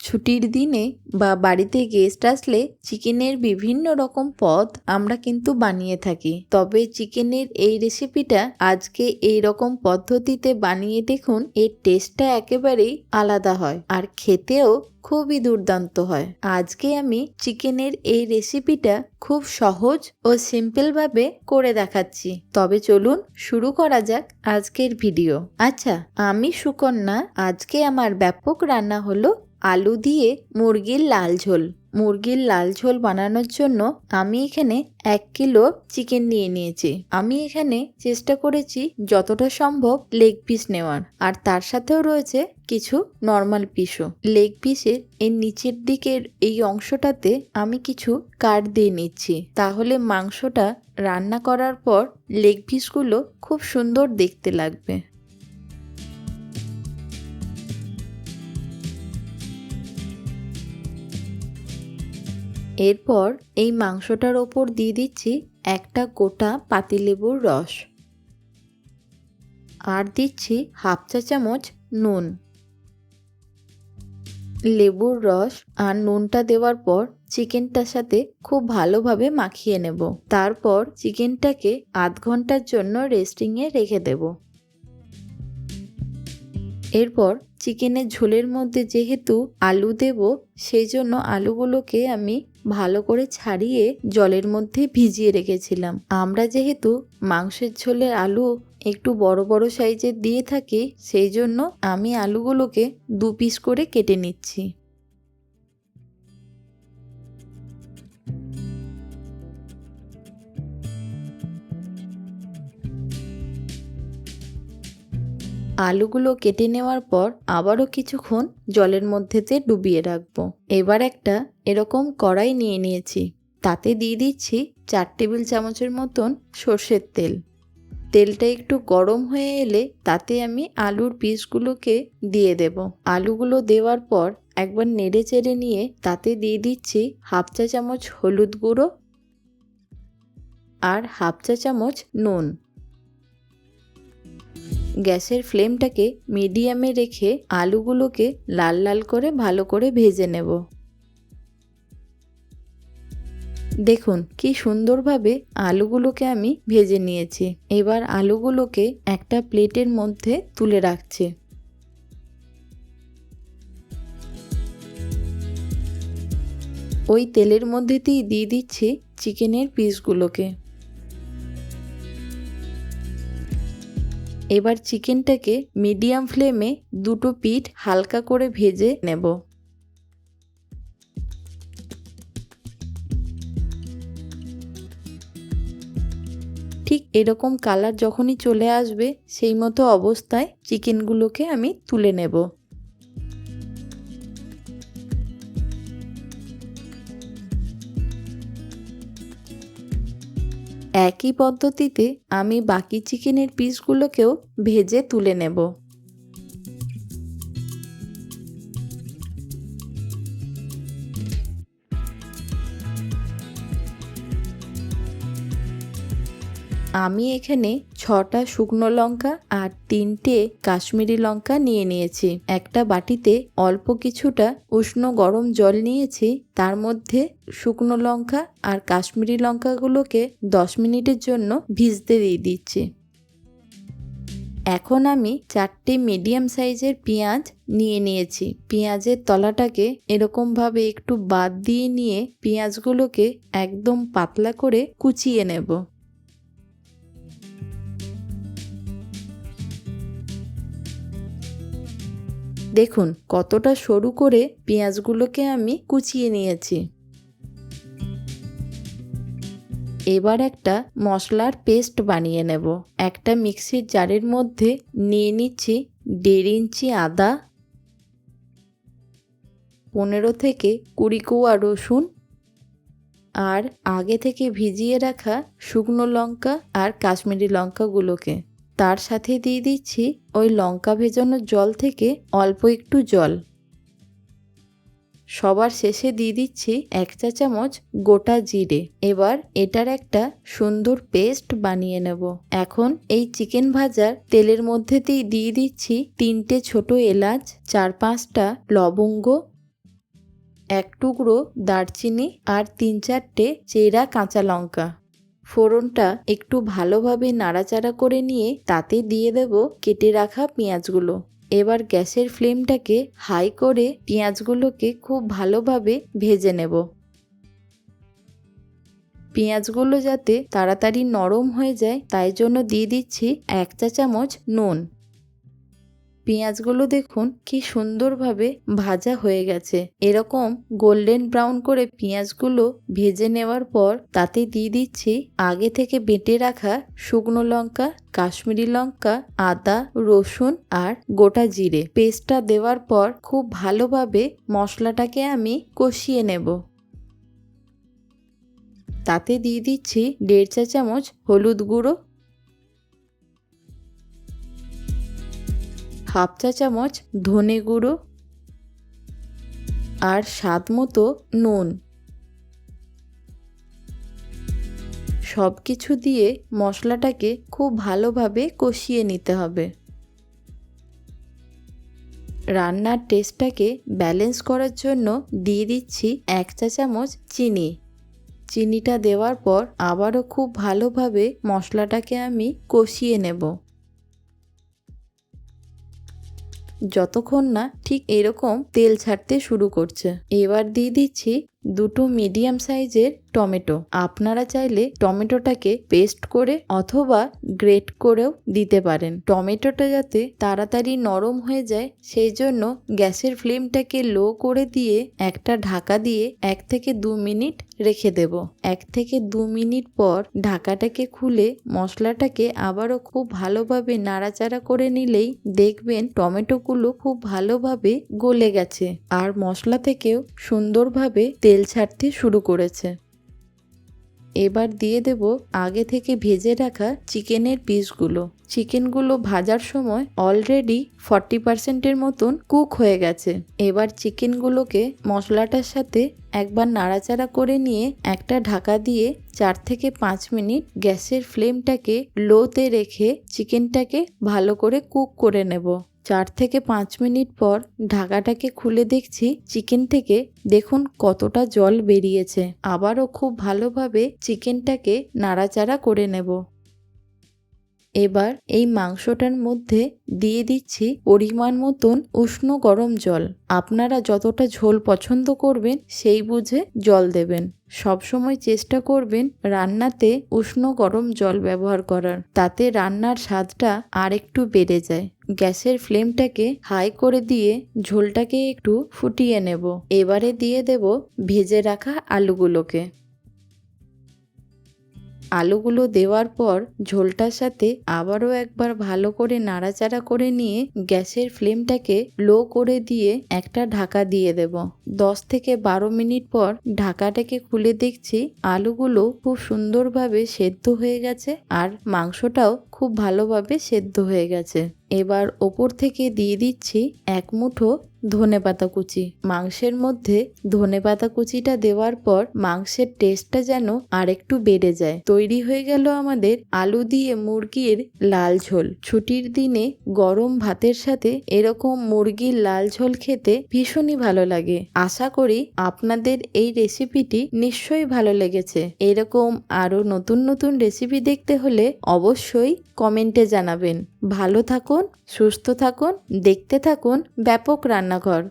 ছুটির দিনে বা বাড়িতে গেস্ট আসলে চিকেনের বিভিন্ন রকম পদ আমরা কিন্তু বানিয়ে থাকি। তবে চিকেনের এই রেসিপিটা আজকে এই রকম পদ্ধতিতে বানিয়ে দেখুন, এর টেস্টটা একেবারেই আলাদা হয় আর খেতেও খুবই দুর্দান্ত হয়। আজকে আমি চিকেনের এই রেসিপিটা খুব সহজ ও সিম্পল ভাবে করে দেখাচ্ছি। তবে চলুন শুরু করা যাক আজকের ভিডিও। আচ্ছা, আমি সুকন্যা। আজকে আমার ব্যাপক রান্না হলো আলু দিয়ে মুরগির লাল ঝোল। মুরগির লাল ঝোল বানানোর জন্য আমি এখানে 1 কিলো চিকেন নিয়ে নিয়েছি। আমি এখানে চেষ্টা করেছি যতটা সম্ভব লেগ পিস নেওয়ার, আর তার সাথেও রয়েছে কিছু নর্মাল পিসও। লেগ পিসের এর নিচের দিকের এই অংশটাতে আমি কিছু কাট দিয়ে নিচ্ছি, তাহলে মাংসটা রান্না করার পর লেগ পিসগুলো খুব সুন্দর দেখতে লাগবে। এরপর এই মাংসটার ওপর দিয়ে দিচ্ছি একটা গোটা পাতিলেবুর রস, আর দিচ্ছি 1/2 চা চামচ নুন। লেবুর রস আর নুনটা দেওয়ার পর চিকেনটার সাথে খুব ভালোভাবে মাখিয়ে নেব। তারপর চিকেনটাকে আধ ঘন্টার জন্য রেস্টিংয়ে রেখে দেব। এরপর চিকেনের ঝোলের মধ্যে যেহেতু আলু দেব, সেই জন্য আলুগুলোকে আমি ভালো করে ছাড়িয়ে জলের মধ্যে ভিজিয়ে রেখেছিলাম। আমরা যেহেতু মাংসের ঝোলে আলু একটু বড় বড় সাইজের দিয়ে থাকি, সেই জন্য আমি আলুগুলোকে 2 পিস করে কেটে নিচ্ছি। আলুগুলো কেটে নেওয়ার পর আবারও কিছুক্ষণ জলের মধ্যেতে ডুবিয়ে রাখবো। এবার একটা এরকম কড়াই নিয়ে নিয়েছি, তাতে দিয়ে দিচ্ছি 4 টেবিল চামচের মতন সর্ষের তেল। তেলটা একটু গরম হয়ে এলে তাতে আমি আলুর পিসগুলোকে দিয়ে দেব। আলুগুলো দেওয়ার পর একবার নেড়ে চেড়ে নিয়ে তাতে দিয়ে দিচ্ছি 1/2 চা চামচ হলুদ গুঁড়ো আর 1/2 চা চামচ নুন। গ্যাসের ফ্লেমটাকে মিডিয়ামে রেখে আলুগুলোকে লাল লাল করে ভালো করে ভেজে নেব। দেখুন কি সুন্দরভাবে আলুগুলোকে আমি ভেজে নিয়েছি। এবার আলুগুলোকে একটা প্লেটের মধ্যে তুলে রাখছি। ওই তেলের মধ্যেতেই দিয়ে দিচ্ছি চিকেনের পিসগুলোকে। এবার চিকেনটাকে মিডিয়াম ফ্লেমে দুটো পিঠ হালকা করে ভেজে নেব। ঠিক এরকম কালার যখনই চলে আসবে, সেই মতো অবস্থায় চিকেনগুলোকে আমি তুলে নেব। একই পদ্ধতিতে আমি বাকি চিকেনের পিসগুলোকেও ভেজে তুলে নেব। আমি এখানে 6টা শুকনো লঙ্কা আর 3টে কাশ্মীরি লঙ্কা নিয়ে নিয়েছি। একটা বাটিতে অল্প কিছুটা উষ্ণ গরম জল নিয়েছি, তার মধ্যে শুকনো লঙ্কা আর কাশ্মীরি লঙ্কাগুলোকে 10 মিনিটের জন্য ভিজতে দিয়ে দিচ্ছি। এখন আমি 4টে মিডিয়াম সাইজের পেঁয়াজ নিয়ে নিয়েছি। পেঁয়াজের তলাটাকে এরকমভাবে একটু বাদ দিয়ে নিয়ে পেঁয়াজগুলোকে একদম পাতলা করে কুচিয়ে নেব। দেখুন কতটা সরু করে পেঁয়াজগুলোকে আমি কুচিয়ে নিয়েছি। এবার একটা মশলার পেস্ট বানিয়ে নেব। একটা মিক্সির জারের মধ্যে নিয়ে নিচ্ছি 1.5 ইঞ্চি আদা, 15 থেকে 20 কোয়া রসুন, আর আগে থেকে ভিজিয়ে রাখা শুকনো লঙ্কা আর কাশ্মীরি লঙ্কাগুলোকে। তার সাথে দিয়ে দিচ্ছি ওই লঙ্কা ভেজানোর জল থেকে অল্প একটু জল। সবার শেষে দিয়ে দিচ্ছি 1 চা চামচ গোটা জিরে। এবার এটার একটা সুন্দর পেস্ট বানিয়ে নেব। এখন এই চিকেন ভাজার তেলের মধ্যেতেই দিয়ে দিচ্ছি 3টে ছোট এলাচ, 4-5টা লবঙ্গ, এক টুকরো দারচিনি আর 3-4টে চেরা কাঁচা লঙ্কা। ফোড়নটা একটু ভালোভাবে নাড়াচাড়া করে নিয়ে তাতে দিয়ে দেব কেটে রাখা পেঁয়াজগুলো। এবার গ্যাসের ফ্লেমটাকে হাই করে পেঁয়াজগুলোকে খুব ভালোভাবে ভেজে নেব। পেঁয়াজগুলো যাতে তাড়াতাড়ি নরম হয়ে যায় তাই জন্য দিয়ে দিচ্ছি 1 চা চামচ নুন। পেঁয়াজগুলো দেখুন কি সুন্দরভাবে ভাজা হয়ে গেছে। এরকম গোল্ডেন ব্রাউন করে পেঁয়াজগুলো ভেজে নেওয়ার পর তাতে দিয়ে দিচ্ছি আগে থেকে বেটে রাখা শুকনো লঙ্কা, কাশ্মীরি লঙ্কা, আদা, রসুন আর গোটা জিরে। পেস্টটা দেওয়ার পর খুব ভালোভাবে মশলাটাকে আমি কষিয়ে নেব। তাতে দিয়ে দিচ্ছি 1.5 চা চামচ হলুদ গুঁড়ো, 1/2 চা চামচ ধনে গুঁড়ো আর স্বাদ মতো নুন। সব কিছু দিয়ে মশলাটাকে খুব ভালোভাবে কষিয়ে নিতে হবে। রান্নার টেস্টটাকে ব্যালেন্স করার জন্য দিয়ে দিচ্ছি 1 চা চামচ চিনি। চিনিটা দেওয়ার পর আবারও খুব ভালোভাবে মশলাটাকে আমি কষিয়ে নেব যতক্ষণ না ঠিক এরকম তেল ছাড়তে শুরু করছে। এবার দিয়ে দিচ্ছি 2টো মিডিয়াম সাইজের টমেটো। আপনারা চাইলে টমেটোটাকে পেস্ট করে অথবা গ্রেট করেও দিতে পারেন। টমেটোটা যাতে তাড়াতাড়ি নরম হয়ে যায় সেই জন্য গ্যাসের ফ্লেমটাকে লো করে দিয়ে একটা ঢাকা দিয়ে 1 থেকে 2 মিনিট রেখে দেব। 1 থেকে 2 মিনিট পর ঢাকাটাকে খুলে মশলাটাকে আবারও খুব ভালোভাবে নাড়াচাড়া করে নিলেই দেখবেন টমেটোগুলো খুব ভালোভাবে গলে গেছে আর মশলা থেকেও সুন্দরভাবে তেল ছাড়তে শুরু করেছে। এবার দিয়ে দেব আগে থেকে ভেজে রাখা চিকেনের পিসগুলো। চিকেনগুলো ভাজার সময় অলরেডি 40%-এর মতন কুক হয়ে গেছে। এবার চিকেনগুলোকে মশলাটার সাথে একবার নাড়াচাড়া করে নিয়ে একটা ঢাকা দিয়ে 4 থেকে 5 মিনিট গ্যাসের ফ্লেমটাকে লোতে রেখে চিকেনটাকে ভালো করে কুক করে নেব। 4 থেকে 5 মিনিট পর ঢাকাটাকে খুলে দেখছি চিকেন থেকে দেখুন কতটা জল বেরিয়েছে। আবারও খুব ভালোভাবে চিকেনটাকে নাড়াচাড়া করে নেব। এবার এই মাংসটার মধ্যে দিয়ে দিচ্ছি পরিমাণ মতন উষ্ণ গরম জল। আপনারা যতটা ঝোল পছন্দ করবেন সেই বুঝে জল দেবেন। সবসময় চেষ্টা করবেন রান্নাতে উষ্ণ গরম জল ব্যবহার করার, তাতে রান্নার স্বাদটা আর একটু বেড়ে যায়। গ্যাসের ফ্লেমটাকে হাই করে দিয়ে ঝোলটাকে একটু ফুটিয়ে নেব। এবারে দিয়ে দেব ভেজে রাখা আলুগুলোকে। আলুগুলো দেওয়ার পর ঝোলটার সাথে আবারও একবার ভালো করে নাড়াচাড়া করে নিয়ে গ্যাসের ফ্লেমটাকে লো করে দিয়ে একটা ঢাকা দিয়ে দেব। 10 থেকে 12 মিনিট পর ঢাকাটাকে খুলে দেখছি আলুগুলো খুব সুন্দরভাবে সেদ্ধ হয়ে গেছে আর মাংসটাও খুব ভালোভাবে সেদ্ধ হয়ে গেছে। এবার ওপর থেকে দিয়ে দিচ্ছি 1 মুঠো ধনেপাতা কুচি। মাংসের মধ্যে ধনেপাতা কুচিটা দেওয়ার পর মাংসের টেস্টটা যেন আরেকটু বেড়ে যায়। তৈরি হয়ে গেল আমাদের আলু দিয়ে মুরগির লাল ঝোল। ছুটির দিনে গরম ভাতের সাথে এরকম মুরগির লাল ঝোল খেতে ভীষণই ভালো লাগে। আশা করি আপনাদের এই রেসিপিটি নিশ্চয়ই ভালো লেগেছে। এরকম আরো নতুন নতুন রেসিপি দেখতে হলে অবশ্যই কমেন্টে জানাবেন। ভালো থাকুন, সুস্থ থাকুন, দেখতে থাকুন ব্যাপক রান্নাঘর।